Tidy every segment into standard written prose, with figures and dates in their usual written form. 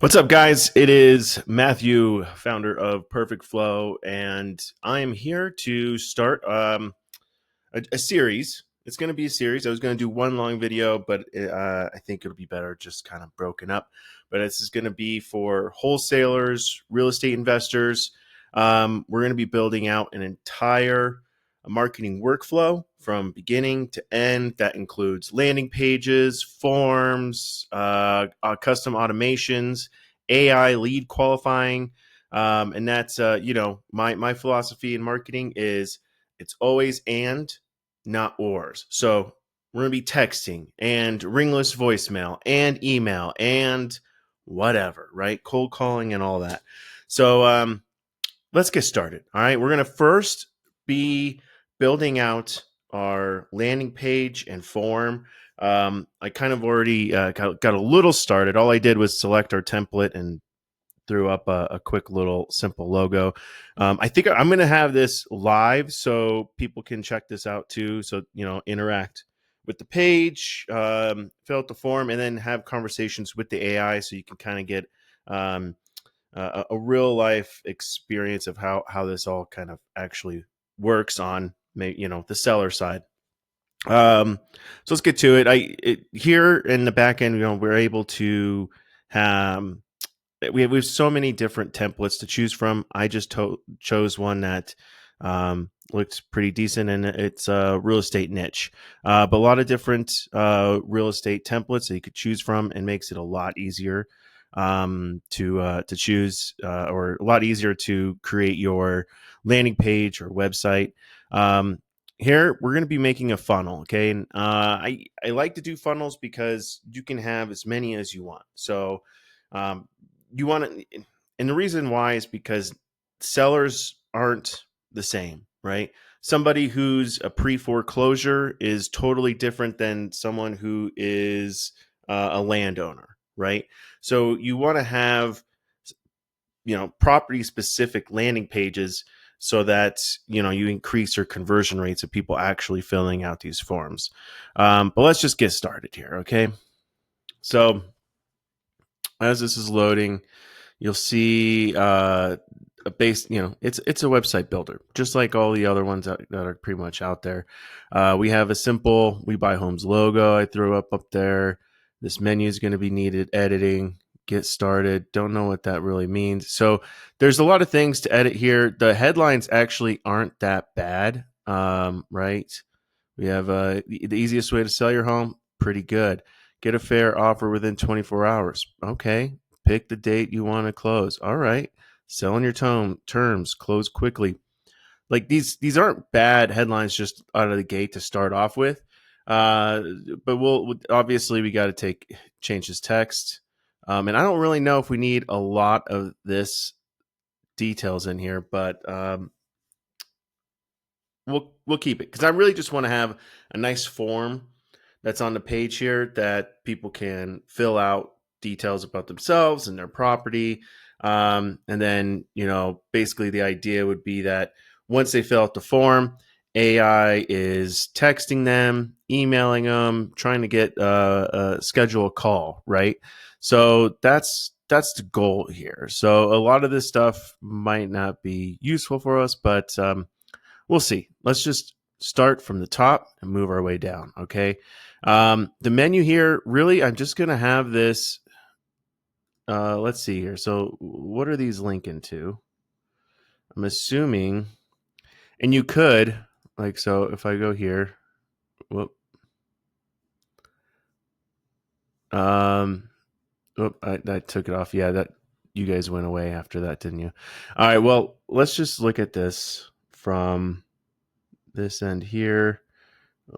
What's up, guys? It is Matthew, founder of Perfect Flow, and I am here to start a series. It's going to be a series. I was going to do one long video, but I think it'll be better just kind of broken up. But this is going to be for wholesalers, real estate investors. We're going to be building out an entire marketing workflow from beginning to end. That includes landing pages, forms, custom automations, AI lead qualifying. And that's, my philosophy in marketing is it's always and, not ors. So we're going to be texting and ringless voicemail and email and whatever, right? Cold calling and all that. So let's get started. All right. We're going to first be building out our landing page and form. I kind of already got a little started. All I did was select our template and threw up a quick little simple logo. I think I'm going to have this live so people can check this out too. So, interact with the page, fill out the form, and then have conversations with the AI so you can kind of get a real life experience of how this all kind of actually works on, the seller side. So let's get to it. Here in the back end, we're able to have we have so many different templates to choose from. I just chose one that looks pretty decent, and it's a real estate niche. But a lot of different real estate templates that you could choose from, and makes it a lot easier to choose, or a lot easier to create your landing page or website. Here we're going to be making a funnel, okay? And I like to do funnels because you can have as many as you want. So you want to, and the reason why is because sellers aren't the same, right? Somebody who's a pre-foreclosure is totally different than someone who is a landowner, right? So you want to have, property specific landing pages so that, you increase your conversion rates of people actually filling out these forms. But let's just get started here, okay? So as this is loading, you'll see a base, it's a website builder, just like all the other ones that are pretty much out there. We have a simple We Buy Homes logo I threw up there. This menu is going to be needed editing. Get started. Don't know what that really means. So there's a lot of things to edit here. The headlines actually aren't that bad, right? We have the easiest way to sell your home. Pretty good. Get a fair offer within 24 hours. Okay. Pick the date you want to close. All right. Sell on your terms. Close quickly. Like these aren't bad headlines just out of the gate to start off with. But we'll obviously we got to change this text. And I don't really know if we need a lot of this details in here, but we'll keep it because I really just want to have a nice form that's on the page here that people can fill out details about themselves and their property. And then, basically the idea would be that once they fill out the form, AI is texting them, emailing them, trying to get schedule a call, right? So that's the goal here. So a lot of this stuff might not be useful for us, but we'll see. Let's just start from the top and move our way down. Okay. The menu here, really, I'm just going to have this. Let's see here. So what are these linking to? I'm assuming, and you could so if I go here, whoop, I took it off. Yeah, that you guys went away after that, didn't you? All right. Well, let's just look at this from this end here.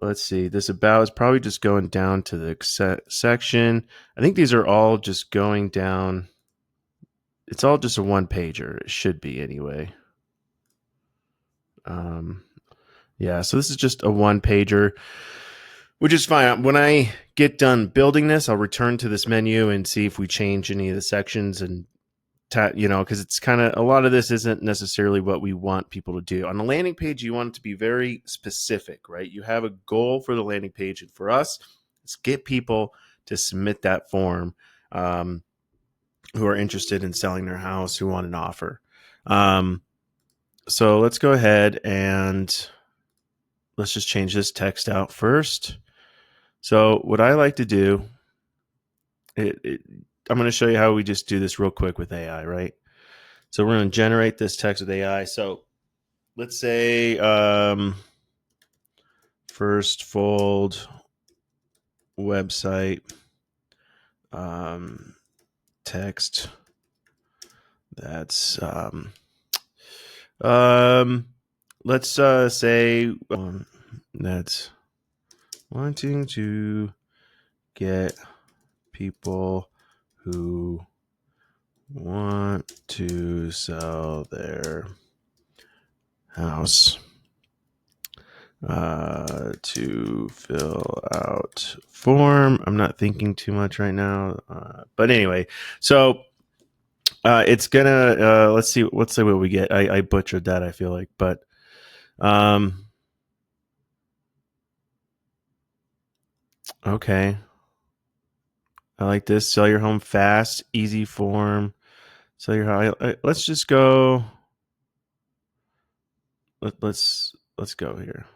Let's see. This about is probably just going down to the section. I think these are all just going down. It's all just a one pager. It should be anyway. Yeah. So this is just a one pager, which is fine. When I get done building this, I'll return to this menu and see if we change any of the sections and because it's kind of a lot of this isn't necessarily what we want people to do. On the landing page, you want it to be very specific, right? You have a goal for the landing page, and for us, it's get people to submit that form who are interested in selling their house, who want an offer. So let's go ahead and let's just change this text out first. So what I like to do, I'm going to show you how we just do this real quick with AI, right? So we're going to generate this text with AI. So let's say first fold website text that's let's say that's wanting to get people who want to sell their house to fill out form. I'm not thinking too much right now, but anyway, so it's gonna let's see what we get. I butchered that, I feel like, but okay, I like this. Sell your home fast, easy form. Sell your home. Let's just go. Let's go here.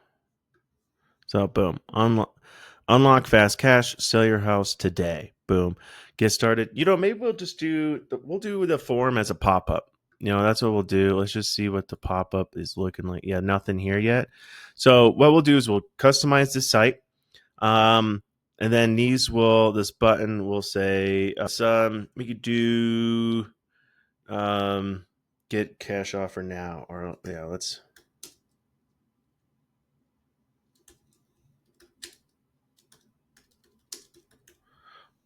So boom, unlock fast cash. Sell your house today. Boom, get started. Maybe we'll do the form as a pop up. That's what we'll do. Let's just see what the pop up is looking like. Yeah, nothing here yet. So what we'll do is we'll customize the site. And then this button will say, we could do, get cash offer now, or yeah,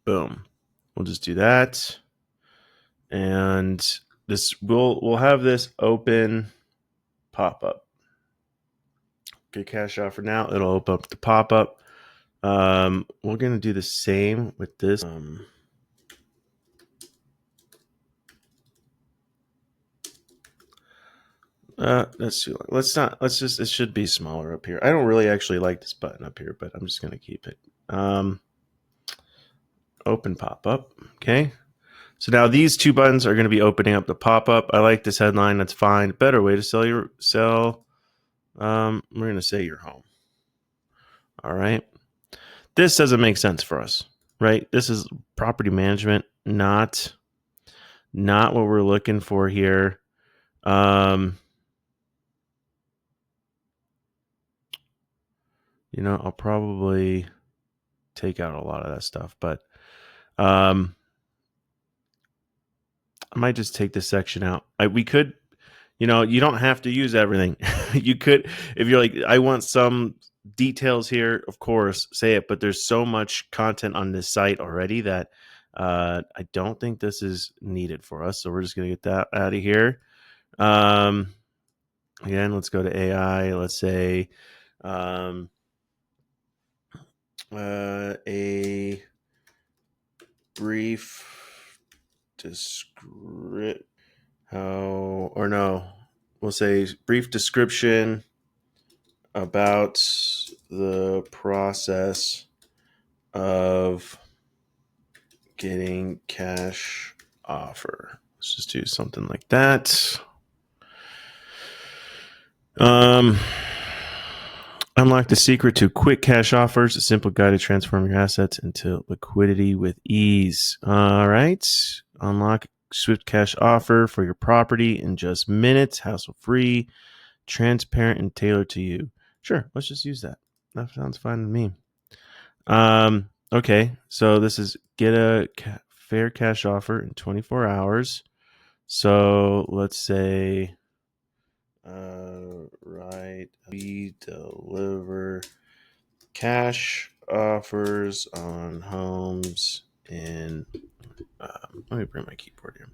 boom. We'll just do that. And we'll have this open pop up. Get cash offer now. It'll open up the pop up. We're going to do the same with this. That's too long. Let's just, it should be smaller up here. I don't really actually like this button up here, but I'm just going to keep it. Open pop up. Okay. So now these two buttons are going to be opening up the pop up. I like this headline. That's fine. Better way to sell. We're going to say your home. All right. This doesn't make sense for us, right? This is property management, not what we're looking for here. I'll probably take out a lot of that stuff, but I might just take this section out. We could, you don't have to use everything. You could, if you're like, I want some details here, of course, say it, but there's so much content on this site already that I don't think this is needed for us. So we're just going to get that out of here. Again, let's go to AI. Let's say a brief description. We'll say brief description about the process of getting cash offer. Let's just do something like that. Unlock the secret to quick cash offers, a simple guide to transform your assets into liquidity with ease. All right. Unlock swift cash offer for your property in just minutes, hassle-free, transparent, and tailored to you. Sure, let's just use that. That sounds fine to me. Okay, so this is get a fair cash offer in 24 hours. So let's say, we deliver cash offers on homes in, let me bring my keyboard here.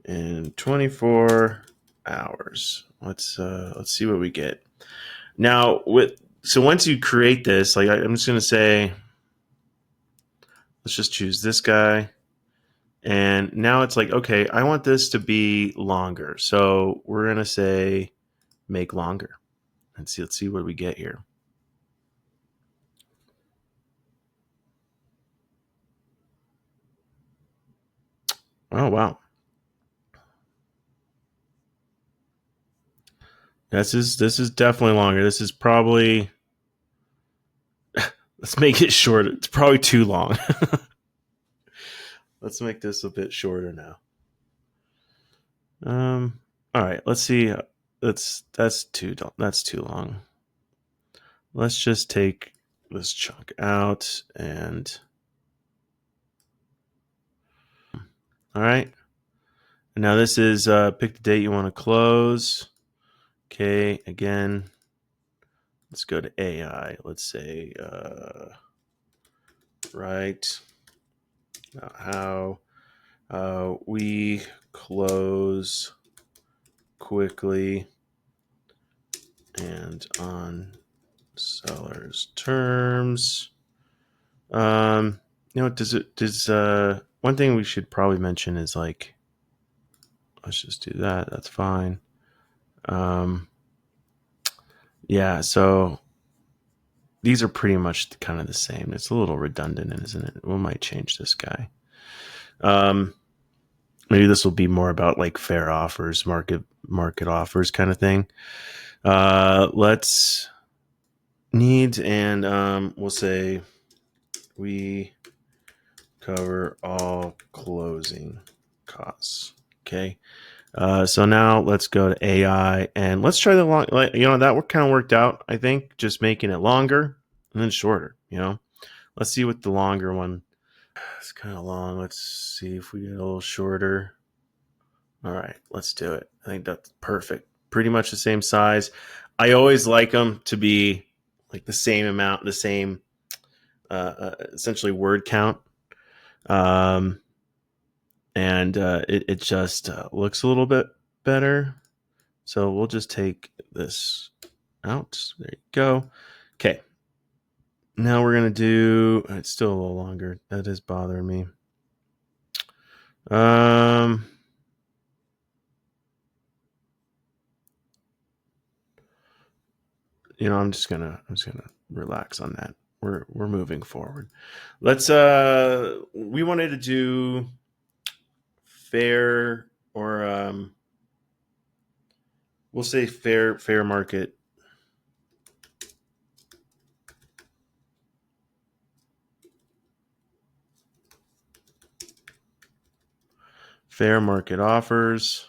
In 24 hours. Let's see what we get. Now, so once you create this, like I'm just going to say, let's just choose this guy. And now it's like, okay, I want this to be longer. So we're going to say make longer. Let's see what we get here. Oh wow. This is definitely longer. This is probably, let's make it shorter. It's probably too long. Let's make this a bit shorter now. All right, let's see. That's too long. Let's just take this chunk out and all right. And now this is pick the date you want to close. Okay, again, let's go to AI. Let's say right how we close quickly and on seller's terms. Does one thing we should probably mention is like, let's just do that. That's fine. Yeah, so these are pretty much kind of the same. It's a little redundant, isn't it? We might change this guy. Um, Maybe this will be more about like fair offers, market offers kind of thing. Let's needs and we'll say we cover all closing costs. Okay. So now let's go to AI and let's try the long. That kind of worked out. I think just making it longer and then shorter. Let's see what the longer one. It's kind of long. Let's see if we get a little shorter. All right, let's do it. I think that's perfect. Pretty much the same size. I always like them to be like the same amount, the same essentially word count. Um, and it just looks a little bit better. So we'll just take this out. There you go. Okay. Now we're going to do, it's still a little longer. That is bothering me. Um, I'm just gonna relax on that. We're moving forward. Let's we wanted to do fair or we'll say fair market. Fair market offers.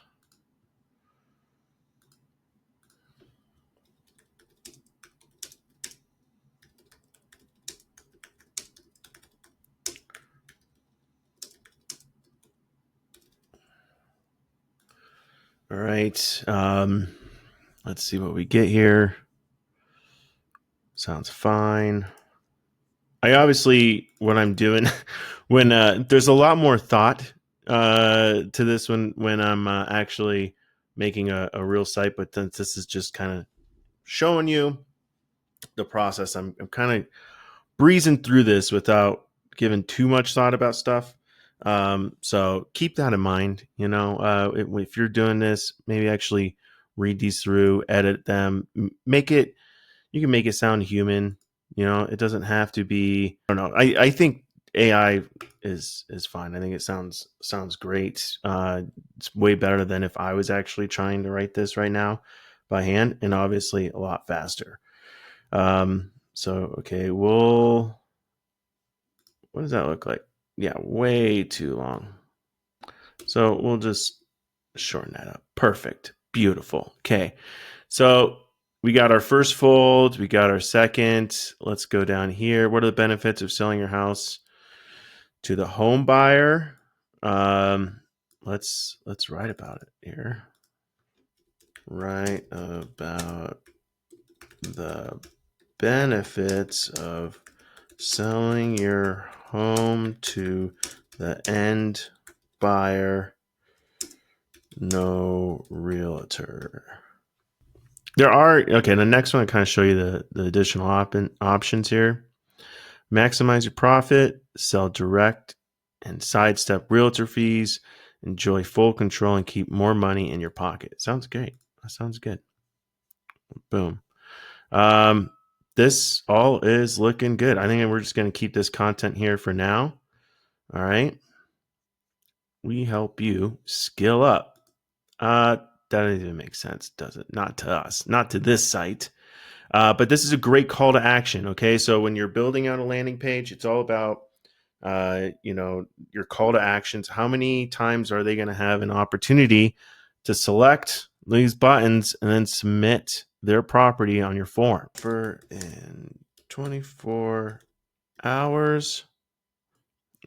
All right. Let's see what we get here. Sounds fine. I obviously, what I'm doing when there's a lot more thought to this when I'm actually making a real site, but since this is just kind of showing you the process, I'm kind of breezing through this without giving too much thought about stuff. So keep that in mind. If you're doing this, maybe actually read these through, edit them, make it. You can make it sound human. It doesn't have to be. I don't know. I think AI is fine. I think it sounds great. It's way better than if I was actually trying to write this right now by hand, and obviously a lot faster. So okay, what does that look like? Yeah, way too long. So we'll just shorten that up. Perfect. Beautiful. Okay. So we got our first fold, we got our second. Let's go down here. What are the benefits of selling your house to the home buyer? Let's write about it here. Write about the benefits of selling your home to the end buyer, no realtor. There are, okay, the next one I kind of show you the additional options here. Maximize your profit, sell direct, and sidestep realtor fees. Enjoy full control and keep more money in your pocket. Sounds great. That sounds good. Boom. Um, this all is looking good. I think we're just going to keep this content here for now. All right. We help you skill up. That doesn't even make sense, does it? Not to us, not to this site. But this is a great call to action. Okay, so when you're building out a landing page, it's all about your call to actions. How many times are they going to have an opportunity to select these buttons and then submit their property on your form for in 24 hours?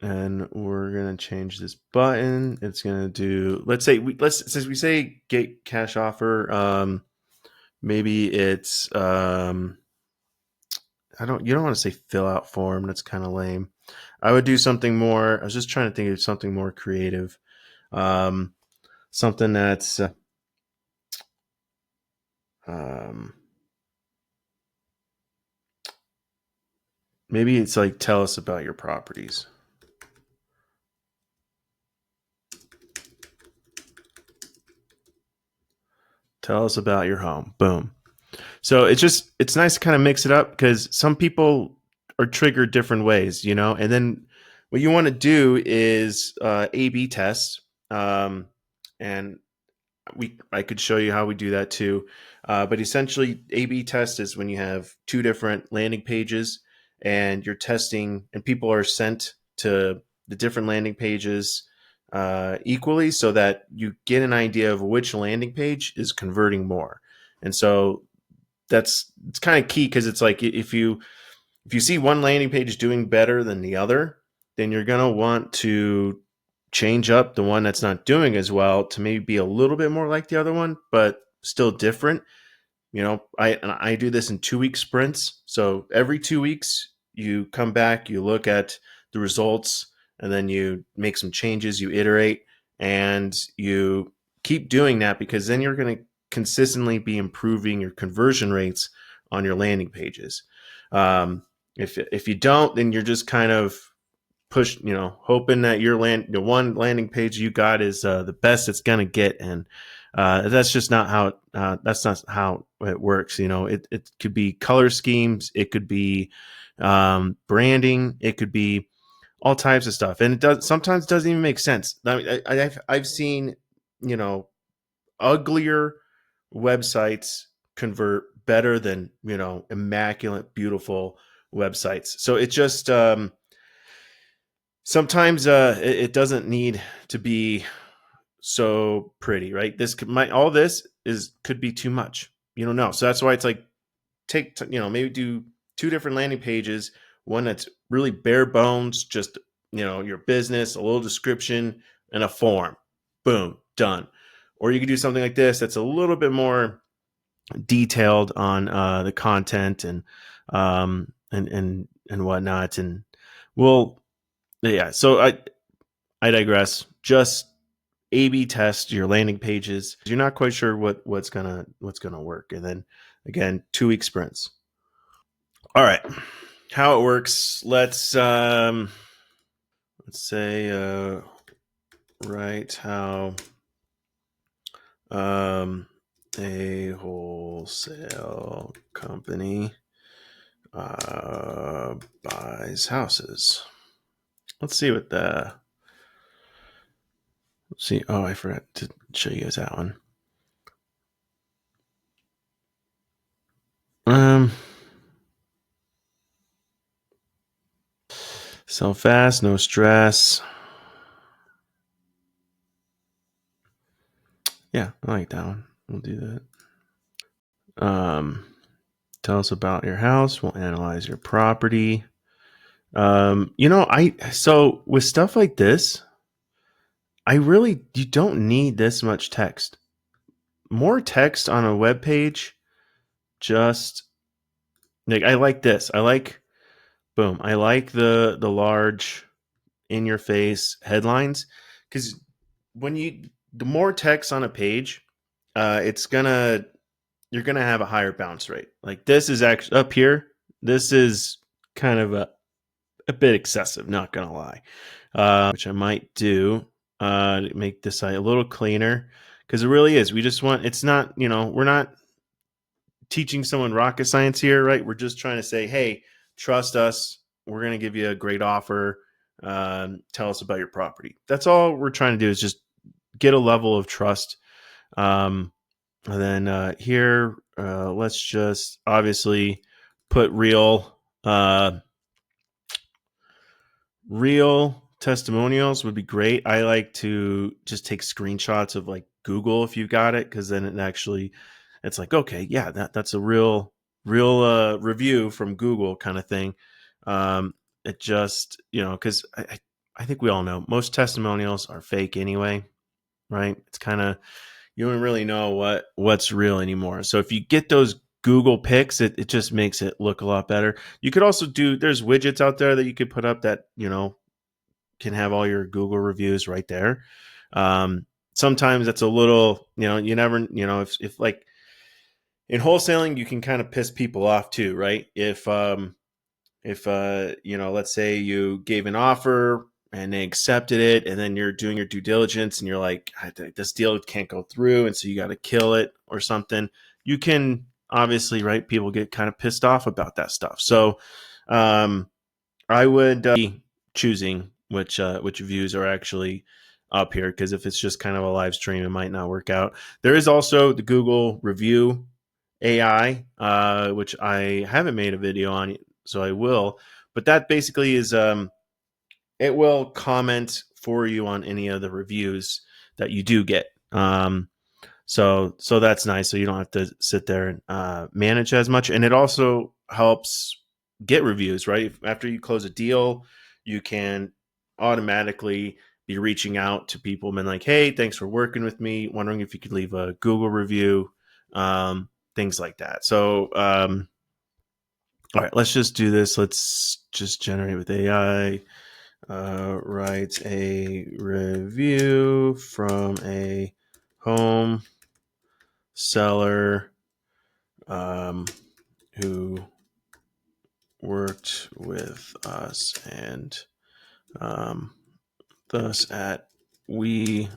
And we're gonna change this button. It's gonna do. Since we say get cash offer. Maybe it's I don't. You don't want to say fill out form. That's kind of lame. I would do something more. I was just trying to think of something more creative. Um, Something that's um, maybe it's like tell us about your properties. Tell us about your home. Boom. So it's nice to kind of mix it up because some people are triggered different ways, And then what you want to do is A/B tests, and I could show you how we do that too. But essentially, A/B test is when you have two different landing pages and you're testing, and people are sent to the different landing pages equally, so that you get an idea of which landing page is converting more. And so it's kind of key because it's like if you see one landing page doing better than the other, then you're going to want to change up the one that's not doing as well to maybe be a little bit more like the other one, but still different. I do this in 2 week sprints. So every 2 weeks, you come back, you look at the results, and then you make some changes, you iterate, and you keep doing that because then you're going to consistently be improving your conversion rates on your landing pages. If you don't, then you're just kind of hoping that the one landing page you got is the best it's gonna get, and that's just not how that's not how it works. It could be color schemes, it could be branding, it could be all types of stuff, and it does sometimes doesn't even make sense. I mean, I've seen uglier websites convert better than immaculate, beautiful websites. So it just sometimes it doesn't need to be so pretty, right? All this is could be too much. You don't know, so that's why it's like maybe do two different landing pages. One that's really bare bones, just your business, a little description, and a form. Boom, done. Or you could do something like this that's a little bit more detailed on the content and whatnot. And well, yeah. So I digress. Just A/B test your landing pages. You're not quite sure what's gonna work, and then again 2 week sprints. All right, how it works. Let's say write how a wholesale company buys houses. Let's see what the. Let's see. Oh, I forgot to show you guys that one. Sell fast, no stress. Yeah, I like that one. We'll do that. Tell us about your house. We'll analyze your property. So with stuff like this, you don't need this much text. More text on a web page, just like I like this. Boom. I like the large in your face headlines because the more text on a page, it's gonna you're gonna have a higher bounce rate. Like this is actually up here. This is kind of a bit excessive, not gonna lie. Which I might do to make this site a little cleaner because it really is. We just want it's not we're not teaching someone rocket science here, right? We're just trying to say, hey, trust us. We're gonna give you a great offer. tell us about your property. That's all we're trying to do, is just get a level of trust. And then here, let's just obviously put real testimonials would be great. I like to just take screenshots of like Google if you've got it, because then it's like, okay, yeah, that's a real review from Google kind of thing. It just, because I think we all know most testimonials are fake anyway, right? It's kind of, you don't really know what's real anymore. So if you get those Google pics, it just makes it look a lot better. You could also there's widgets out there that you could put up that, can have all your Google reviews right there. Sometimes it's a little, you never, if like in wholesaling, you can kind of piss people off too, right? If let's say you gave an offer and they accepted it, and then you're doing your due diligence and you're like, this deal can't go through, and so you got to kill it or something, you can obviously, right, people get kind of pissed off about that stuff. So I would be choosing which views are actually up here, because if it's just kind of a live stream, it might not work out. There is also the Google review AI, which I haven't made a video on, so I will. But that basically is, it will comment for you on any of the reviews that you do get. So that's nice. So you don't have to sit there and manage as much, and it also helps get reviews. Right after you close a deal, you can automatically be reaching out to people and like, hey, thanks for working with me. Wondering if you could leave a Google review, things like that. So, all right, let's just do this. Let's just generate with AI. Write a review from a home seller who worked with us and thus at We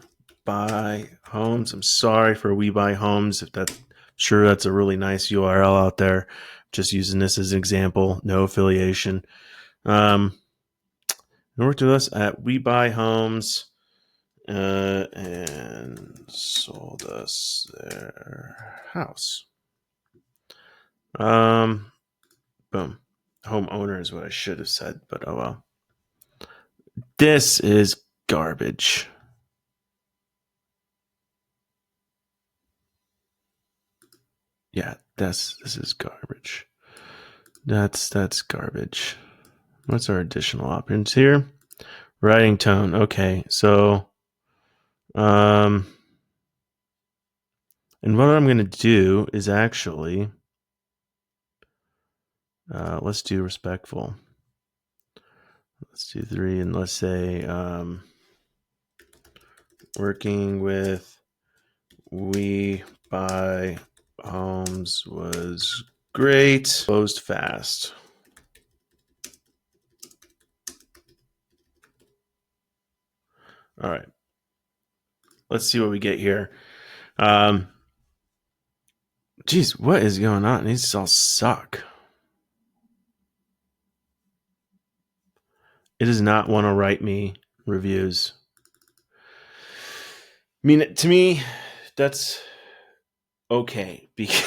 Buy Homes. I'm sorry for We Buy Homes. If that, sure, that's a really nice URL out there. Just using this as an example, no affiliation. Worked with us at We Buy Homes and sold us their house. Boom. Homeowner is what I should have said, but oh well. This is garbage. Yeah, this is garbage. That's garbage. What's our additional options here? Writing tone. Okay, so and what I'm going to do is actually let's do respectful. Let's do 3, and let's say working with We Buy Homes was great. Closed fast. All right. Let's see what we get here. Geez, what is going on? These all suck. It does not want to write me reviews. I mean, to me, that's okay, because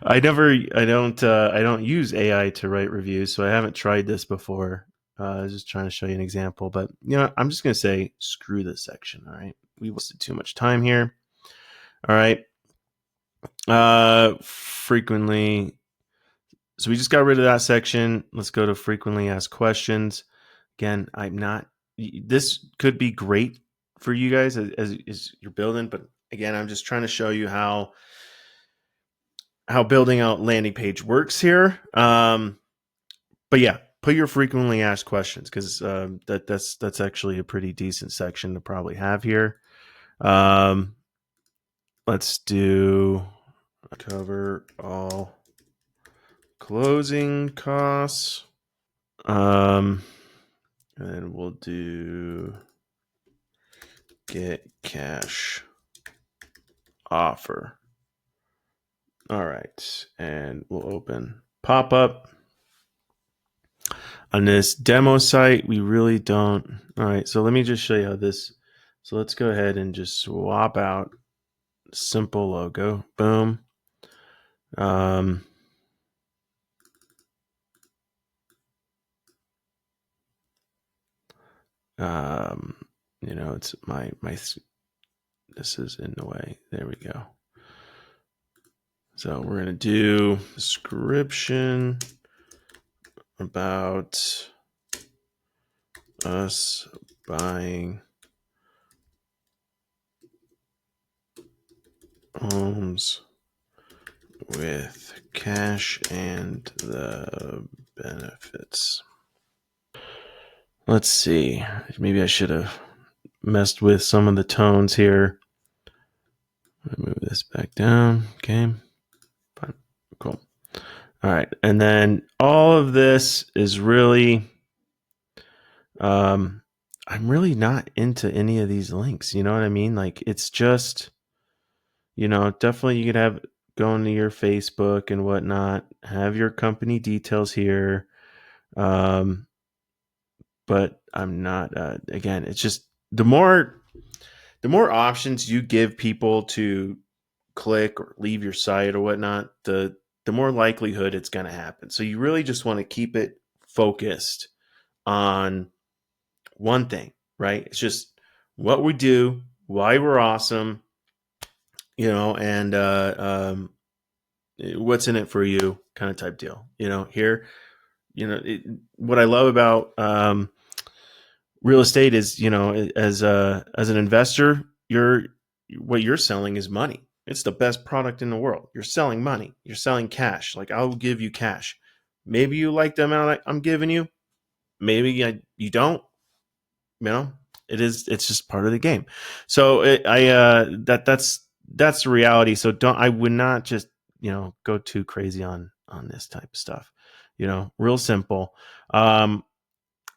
I don't use AI to write reviews, so I haven't tried this before. I was just trying to show you an example, but I'm just gonna say screw this section. All right, we wasted too much time here. All right, frequently. So we just got rid of that section. Let's go to frequently asked questions. Again, I'm not. This could be great for you guys as you're building, but again, I'm just trying to show you how building out landing page works here. But yeah, put your frequently asked questions, because that's actually a pretty decent section to probably have here. Let's do cover all closing costs. And then we'll do get cash offer. All right, and we'll open pop-up. on this demo site, we really don't. All right, so let me just show you how this. So let's go ahead and just swap out simple logo. Boom. You know, it's my this is in the way. There we go. So we're gonna do description about us buying homes with cash and the benefits. Let's see. Maybe I should have messed with some of the tones here. Move this back down. Okay. Fine. Cool. All right. And then all of this is really, I'm really not into any of these links. You know what I mean? Like, it's just, definitely you could have going to your Facebook and whatnot, have your company details here. But I'm not, again, it's just the more options you give people to click or leave your site or whatnot, the more likelihood it's going to happen. So you really just want to keep it focused on one thing, right? It's just what we do, why we're awesome, and what's in it for you, kind of type deal. Here, what I love about real estate is, as an investor, what you're selling is money. It's the best product in the world. You're selling money. You're selling cash. Like, I'll give you cash. Maybe you like the amount I'm giving you. Maybe you don't. It's just part of the game. So that's the reality. So I would not just go too crazy on this type of stuff. Real simple. I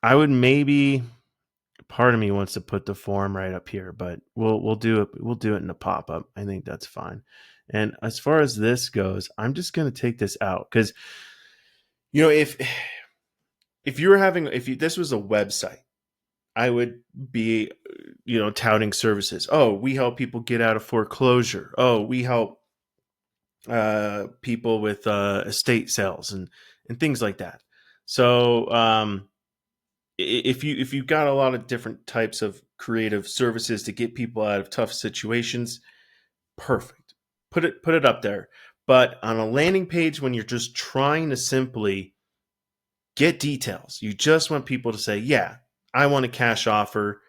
would maybe. Part of me wants to put the form right up here, but we'll do it. We'll do it in the pop up. I think that's fine. And as far as this goes, I'm just going to take this out because, if this was a website, I would be, touting services. Oh, we help people get out of foreclosure. Oh, we help people with estate sales and things like that. So if you've got a lot of different types of creative services to get people out of tough situations, perfect. Put it up there. But on a landing page, when you're just trying to simply get details, you just want people to say, "Yeah, I want a cash offer.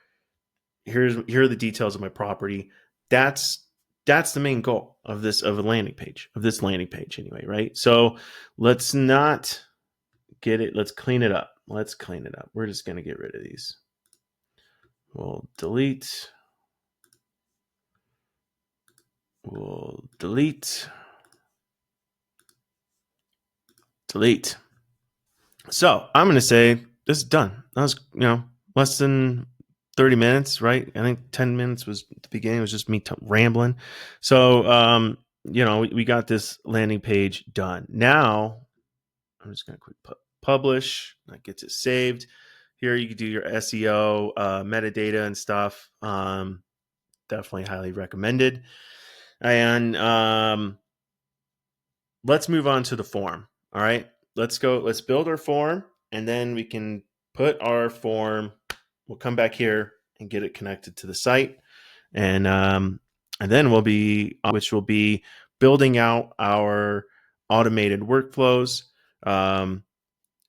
Here are the details of my property." That's the main goal of this landing page anyway, right? So let's not get it. Let's clean it up. We're just going to get rid of these. We'll delete. Delete. So I'm going to say this is done. That was, less than 30 minutes, right? I think 10 minutes was at the beginning. It was just me rambling. So, we got this landing page done. Now I'm just going to quick publish. That gets it saved. Here you can do your SEO, metadata and stuff. Definitely highly recommended. And let's move on to the form. All right, let's build our form, and then we can put our form. We'll come back here and get it connected to the site, and then we'll be building out our automated workflows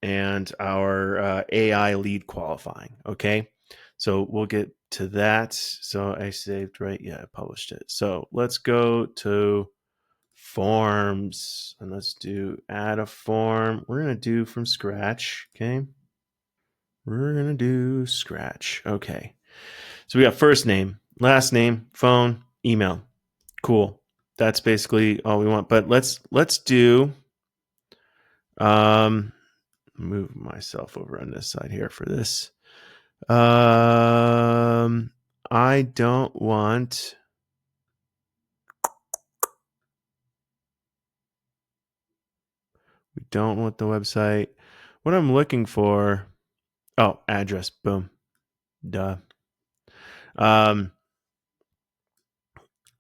and our AI lead qualifying. Okay, so we'll get to that. So I saved, right? Yeah, I published it. So let's go to forms and let's add a form. We're going to do from scratch. Okay. We're going to do scratch. Okay. So we got first name, last name, phone, email. Cool. That's basically all we want. But let's do, move myself over on this side here for this. I don't want the website. What I'm looking for address. Boom. Duh. Um,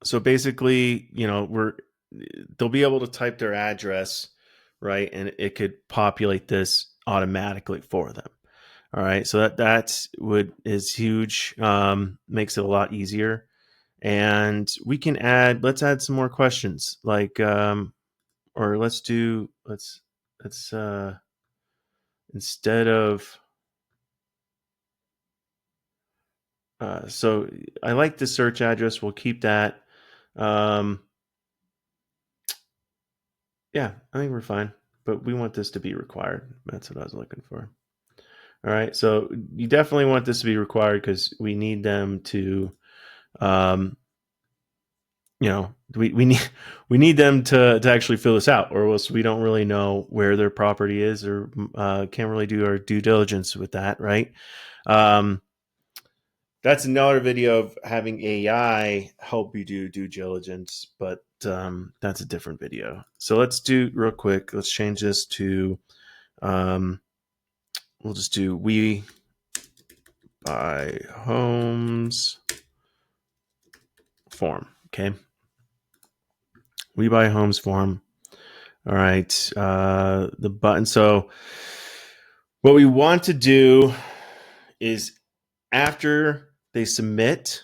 so basically, they'll be able to type their address, right, and it could populate this automatically for them. All right, so that's what is huge. Makes it a lot easier, and we can add. Let's add some more questions, like, or let's instead of. So I like the search address. We'll keep that. Um, yeah, I think we're fine. But we want this to be required. That's what I was looking for. All right. So you definitely want this to be required because we need them to, um, we need we need them to actually fill this out, or else we don't really know where their property is, or can't really do our due diligence with that, right? Um, that's another video of having AI help you do due diligence, but that's a different video. So let's do real quick. Let's change this to, we'll just do we buy homes form. Okay. We buy homes form. All right. The button. So what we want to do is after they submit,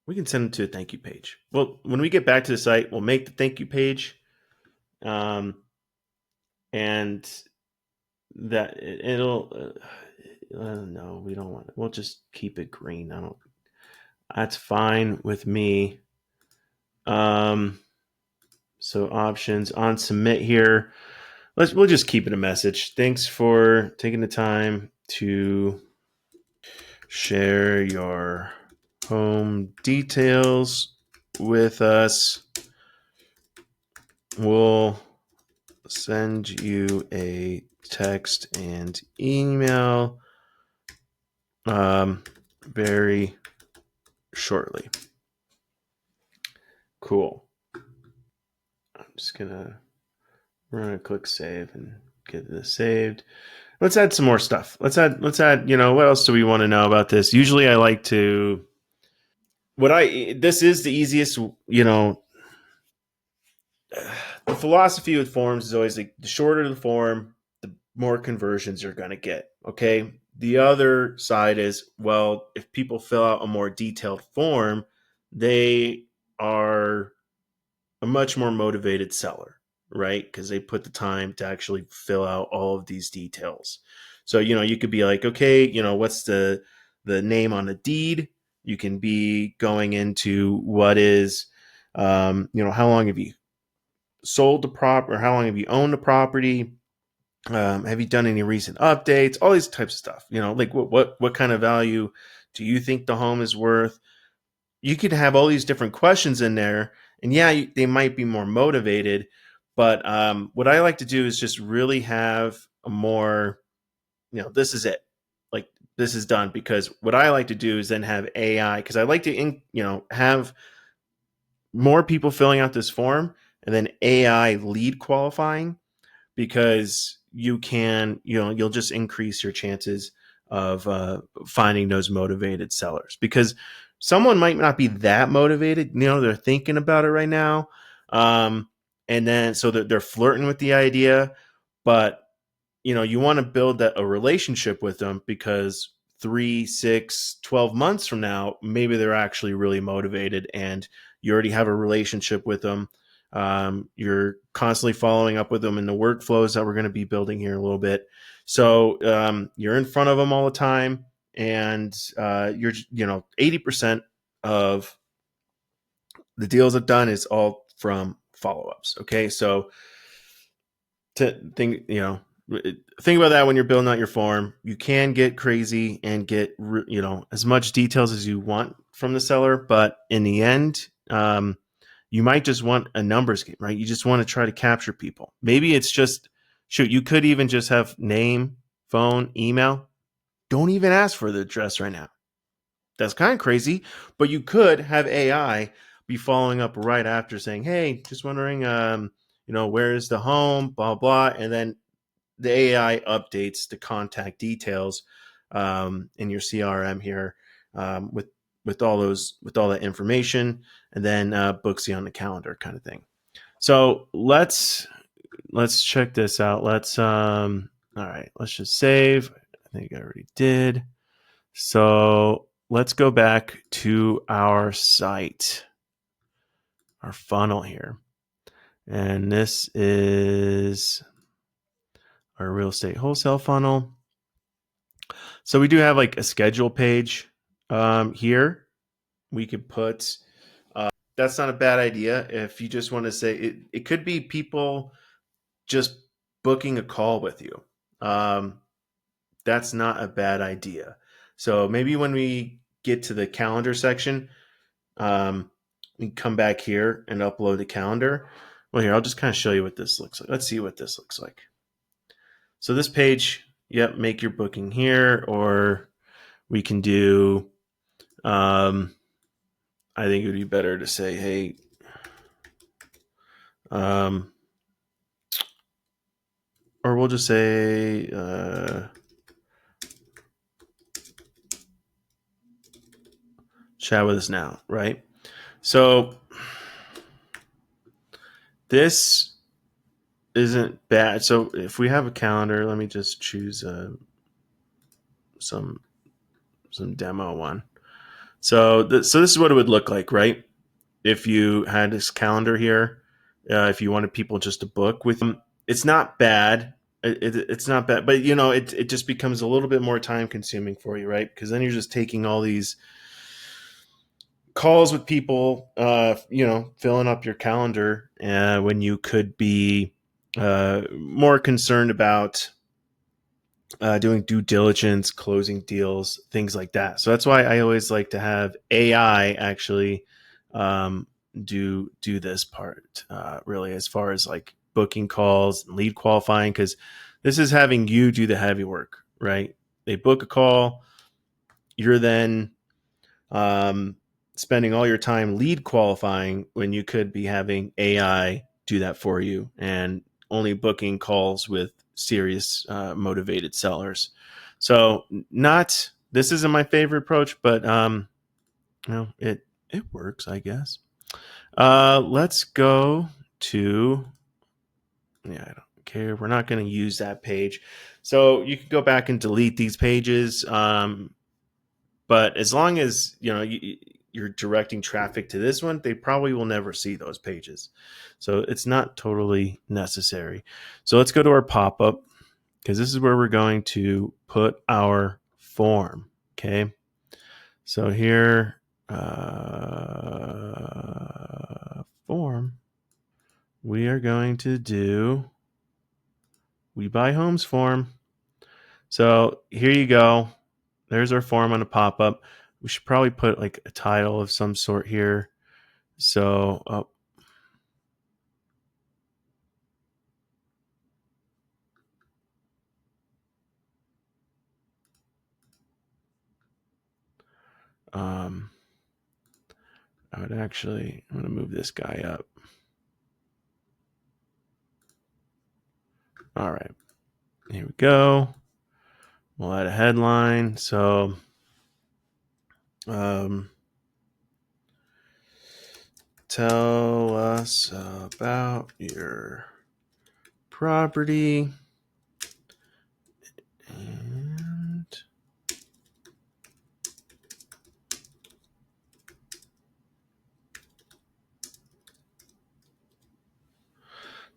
we can send them to a thank you page. Well, when we get back to the site, we'll make the thank you page. And that it'll no, we don't want it. We'll just keep it green. That's fine with me. So options on submit here. We'll just keep it a message. Thanks for taking the time to share your home details with us. We'll send you a text and email very shortly. Cool. We're gonna click save and get this saved. Let's add some more stuff. Let's add, what else do we want to know about this? Usually I like to, this is the easiest, the philosophy with forms is always like the shorter the form, the more conversions you're going to get. Okay. The other side is, well, if people fill out a more detailed form, they are a much more motivated seller, right? Because they put the time to actually fill out all of these details. So, you could be like, okay, what's the name on the deed? You can be going into what is, how long have you sold the prop, or how long have you owned the property? Have you done any recent updates? All these types of stuff. Like what kind of value do you think the home is worth? You could have all these different questions in there, and yeah, they might be more motivated. But what I like to do is just really have a more, this is it, like this is done. Because what I like to do is then have AI, because I like to, have more people filling out this form, and then AI lead qualifying, because you'll just increase your chances of finding those motivated sellers, because someone might not be that motivated. They're thinking about it right now, and then so they're flirting with the idea, but you want to build a relationship with them, because 3, 6, 12 months from now, maybe they're actually really motivated, and you already have a relationship with them. You're constantly following up with them in the workflows that we're going to be building here in a little bit. So you're in front of them all the time, and you're 80% of the deals I've done is all from follow-ups. Okay, so to think think about that when you're building out your form. You can get crazy and get as much details as you want from the seller, but in the end, you might just want a numbers game, right? You just want to try to capture people. Maybe it's just, shoot, you could even just have name, phone, email. Don't even ask for the address right now. That's kind of crazy, but you could have AI be following up right after saying, hey, just wondering, where is the home, blah, blah, and then the AI updates the contact details in your CRM here, with all that information, and then books you on the calendar kind of thing. So let's check this out. All right, let's just save. I think I already did. So let's go back to our site, our funnel here. And this is our real estate wholesale funnel. So we do have like a schedule page here. We could put, that's not a bad idea. If you just want to say it could be people just booking a call with you. That's not a bad idea. So maybe when we get to the calendar section, we come back here and upload the calendar. Well, here, I'll just kind of show you what this looks like. Let's see what this looks like. So this page, yep, make your booking here, or we can do, I think it would be better to say, hey, or we'll just say, chat with us now, right? So this isn't bad. So if we have a calendar, let me just choose some demo one. So this is what it would look like, right? If you had this calendar here, if you wanted people just to book with them, it's not bad. It's not bad, but it just becomes a little bit more time consuming for you, right? Because then you're just taking all these calls with people, filling up your calendar when you could be more concerned about doing due diligence, closing deals, things like that. So that's why I always like to have AI actually do this part, really, as far as like booking calls and lead qualifying, because this is having you do the heavy work, right? They book a call, you're then spending all your time lead qualifying when you could be having AI do that for you and only booking calls with serious motivated sellers. So this isn't my favorite approach, but it works, I guess. Let's go to, I don't care. We're not going to use that page. So you can go back and delete these pages. But as long as you're directing traffic to this one, they probably will never see those pages. So it's not totally necessary. So let's go to our pop-up, because this is where we're going to put our form. Okay. So here, form, we are going to do We Buy Homes form. So here you go. There's our form on a pop-up. We should probably put like a title of some sort here. So, I'm going to move this guy up. All right, here we go. We'll add a headline. So, tell us about your property. And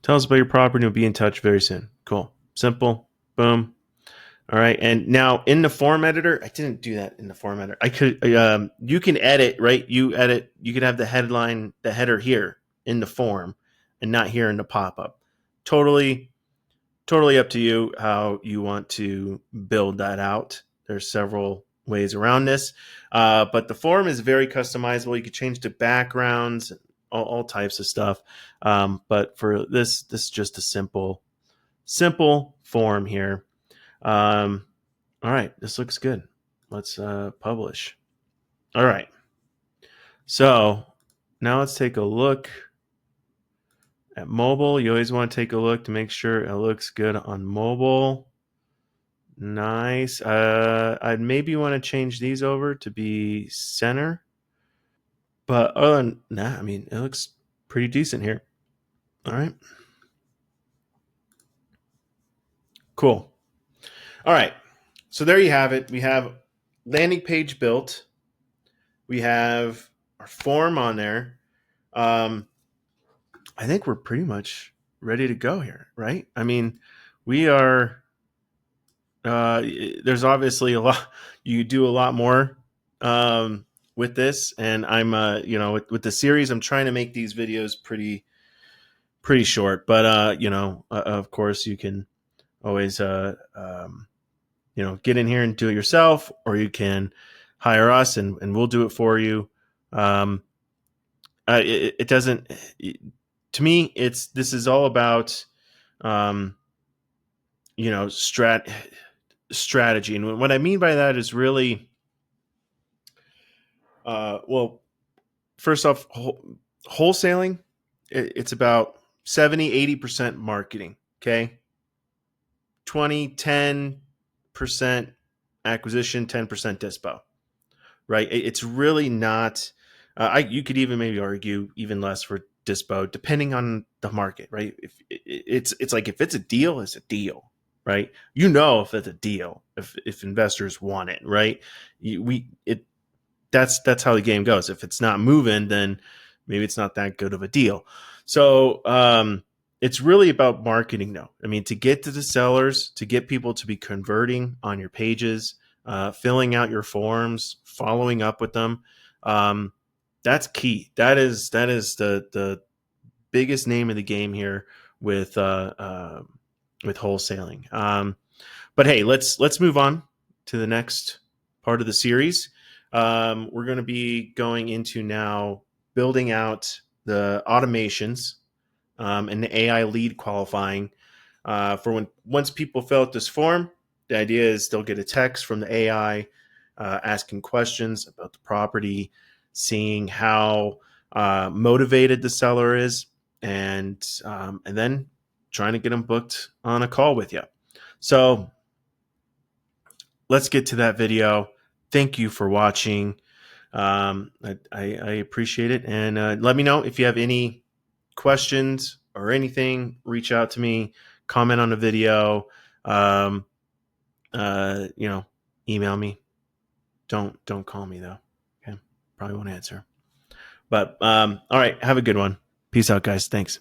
tell us about your property. We'll be in touch very soon. Cool. Simple. Boom. All right. And now in the form editor, I didn't do that in the form editor. I could, you can edit, right? You could have the headline, the header here in the form and not here in the pop-up. Totally up to you how you want to build that out. There's several ways around this. But the form is very customizable. You can change the backgrounds, all types of stuff. But for this is just a simple form here. All right, this looks good. Let's publish. All right. So now let's take a look at mobile. You always want to take a look to make sure it looks good on mobile. Nice. I'd maybe want to change these over to be center. But other than that, I mean, it looks pretty decent here. All right. Cool. All right. So there you have it. We have landing page built. We have our form on there. Um, I think we're pretty much ready to go here, right? I mean, we are. Uh, there's obviously a lot. You do a lot more with this, and I'm, with the series, I'm trying to make these videos pretty short. But of course, you can always get in here and do it yourself, or you can hire us and we'll do it for you. Um, it doesn't. To me, this is all about um, strategy, and what I mean by that is really, well, first off, wholesaling. It's about 70-80% marketing. Okay, 10% acquisition, 10% dispo. Right? It's really not. You could even maybe argue even less for dispo, depending on the market, right? If it's like if it's a deal, it's a deal, right? If it's a deal, if investors want it, right? That's how the game goes. If it's not moving, then maybe it's not that good of a deal. So it's really about marketing, though. I mean, to get to the sellers, to get people to be converting on your pages, filling out your forms, following up with them. That's key. That is the biggest name of the game here with wholesaling. But hey, let's move on to the next part of the series. We're going to be going into now building out the automations and the AI lead qualifying for once people fill out this form. The idea is they'll get a text from the AI asking questions about the property, seeing how motivated the seller is, and then trying to get them booked on a call with you. So let's get to that video. Thank you for watching. I appreciate it. And let me know if you have any questions or anything. Reach out to me, comment on the video, um, uh, you know, email me. Don't call me though. Okay, probably won't answer. But all right, have a good one. Peace out, guys. Thanks.